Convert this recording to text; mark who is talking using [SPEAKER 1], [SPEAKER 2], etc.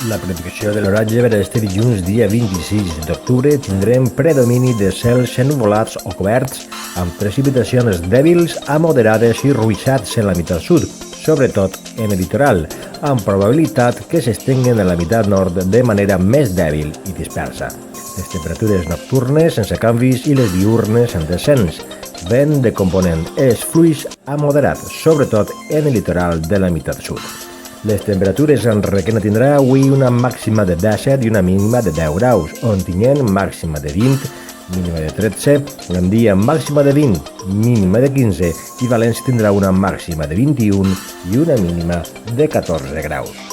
[SPEAKER 1] La predicció de l'oratge per a este dilluns, dia 26 d'octubre, tindrem predomini de cels ennuvolats o coberts amb precipitacions dèbils a moderades i ruixats en la meitat sud, sobretot en el litoral, amb probabilitat que s'estenguen a la meitat nord de manera més dèbil i dispersa. Les temperatures nocturnes sense canvis i les diurnes en descens. Vent de component és fluix a moderat, sobretot en el litoral de la meitat sud. Les temperatures en Requena tindrà avui una màxima de 17 i una mínima de 10 graus, Ontinyent màxima de 20, mínima de 13, Gandia màxima de 20, mínima de 15 i València tindrà una màxima de 21 i una mínima de 14 graus.